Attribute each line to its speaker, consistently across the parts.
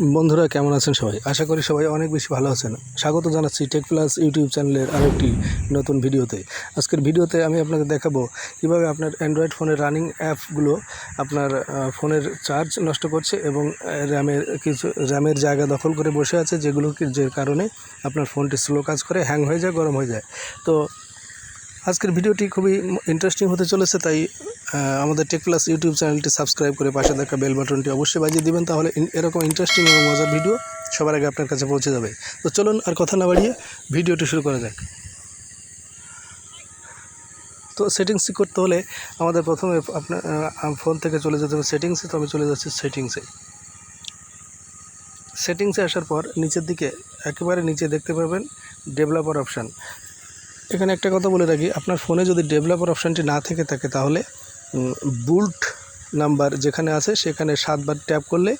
Speaker 1: বন্ধুরা কেমন আছেন সবাই? আশা করি সবাই অনেক বেশি ভালো আছেন। স্বাগত জানাচ্ছি টেক প্লাস ইউটিউব চ্যানেলের আরেকটি নতুন ভিডিওতে। আজকের ভিডিওতে আমি আপনাদের দেখাবো কিভাবে আপনার অ্যান্ড্রয়েড ফোনের রানিং অ্যাপগুলো আপনার ফোনের চার্জ নষ্ট করছে এবং র্যামের জায়গা দখল করে বসে আছে, যে কারণে আপনার ফোনটি স্লো কাজ করে, হ্যাং হয়ে যায়, গরম হয়ে যায়। তো আজকের ভিডিওটি খুবই ইন্টারেস্টিং হতে চলেছে, তাই আমাদের টেক প্লাস ইউটিউব চ্যানেলটি সাবস্ক্রাইব করে পাশে থাকা বেল বাটনটি অবশ্যই বাজিয়ে দিবেন, তাহলে এরকম ইন্টারেস্টিং এবং মজার ভিডিও সবার আগে আপনার কাছে পৌঁছে যাবে। তো চলুন আর কথা না বাড়িয়ে ভিডিওটি শুরু করা যাক। তো সেটিংসটি করতে হলে আমাদের প্রথমে আপনার ফোন থেকে চলে যেতে হবে সেটিংসে। তো আমি চলে যাচ্ছি সেটিংসে আসার পর নিচের দিকে একেবারে নিচে দেখতে পাবেন ডেভেলপার অপশান। এখানে একটা কথা বলে রাখি, আপনার ফোনে যদি ডেভেলপার অপশানটি না থেকে থাকে তাহলে বুট নাম্বার যেখানে আছে সেখানে 7 বার ট্যাপ করলে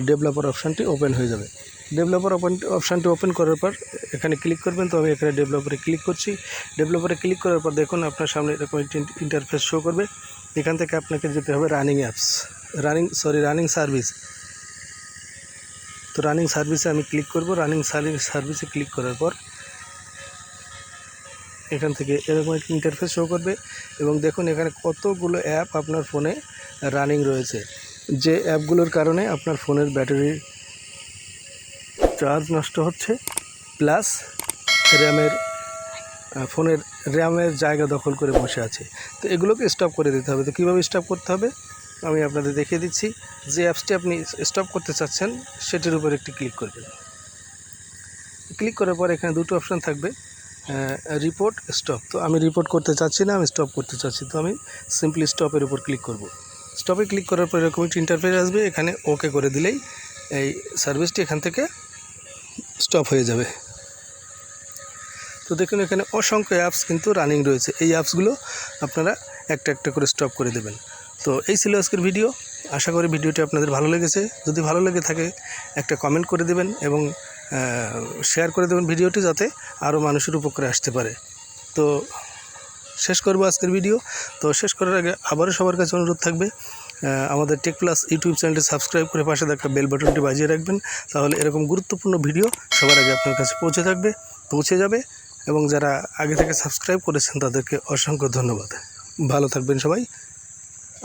Speaker 1: ডেভেলপার অপশানটি ওপেন হয়ে যাবে। ডেভেলপার অপশানটি ওপেন করার পর এখানে ক্লিক করবেন। তো আমি এখানে ডেভেলপারে ক্লিক করছি। ডেভেলপারে ক্লিক করার পর দেখুন আপনার সামনে এরকম একটি ইন্টারফেস শো করবে। এখান থেকে আপনাকে যেতে হবে রানিং সার্ভিস। তো রানিং সার্ভিসে আমি ক্লিক করব। রানিং সার্ভিসে ক্লিক করার পর এখান থেকে এরকম একটি ইন্টারফেস শো করবে এবং দেখুন এখানে কতগুলো অ্যাপ আপনার ফোনে রানিং রয়েছে, যে অ্যাপগুলোর কারণে আপনার ফোনের ব্যাটারি চার্জ নষ্ট হচ্ছে, প্লাস ফোনের র্যামের জায়গা দখল করে বসে আছে। তো এগুলোকে স্টপ করে দিতে হবে। তো কীভাবে স্টপ করতে হবে আমি আপনাদের দেখিয়ে দিচ্ছি। যে অ্যাপসটি আপনি স্টপ করতে চাচ্ছেন সেটির উপর একটি ক্লিক করবেন। ক্লিক করার পর এখানে দুটো অপশান থাকবে, রিপোর্ট, স্টপ। তো আমি রিপোর্ট করতে চাচ্ছি না, আমি স্টপ করতে চাচ্ছি। তো আমি সিম্পলি স্টপের উপর ক্লিক করব। স্টপে ক্লিক করার পর এরকম একটি ইন্টারফেস আসবে, এখানে ওকে করে দিলেই এই সার্ভিসটি এখান থেকে স্টপ হয়ে যাবে। তো দেখুন এখানে অসংখ্য অ্যাপস কিন্তু রানিং রয়েছে, এই অ্যাপসগুলো আপনারা একটা একটা করে স্টপ করে দেবেন। তো এই ছিল আজকের ভিডিও। আশা করি ভিডিওটি আপনাদের ভালো লেগেছে। যদি ভালো লেগে থাকে একটা কমেন্ট করে দেবেন এবং শেয়ার করে দেবেন ভিডিওটি, যাতে আরও মানুষের উপকারে আসতে পারে। তো শেষ করব আজকের ভিডিও। তো শেষ করার আগে আবারও সবার কাছে অনুরোধ থাকবে, আমাদের টেক প্লাস ইউটিউব চ্যানেলটি সাবস্ক্রাইব করে পাশে থাকা বেল বাটনটি বাজিয়ে রাখবেন, তাহলে এরকম গুরুত্বপূর্ণ ভিডিও সবার আগে আপনার কাছে পৌঁছে যাবে। এবং যারা আগে থেকে সাবস্ক্রাইব করেছেন তাদেরকে অসংখ্য ধন্যবাদ। ভালো থাকবেন সবাই।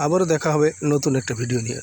Speaker 1: আবারও দেখা হবে নতুন একটা ভিডিও নিয়ে।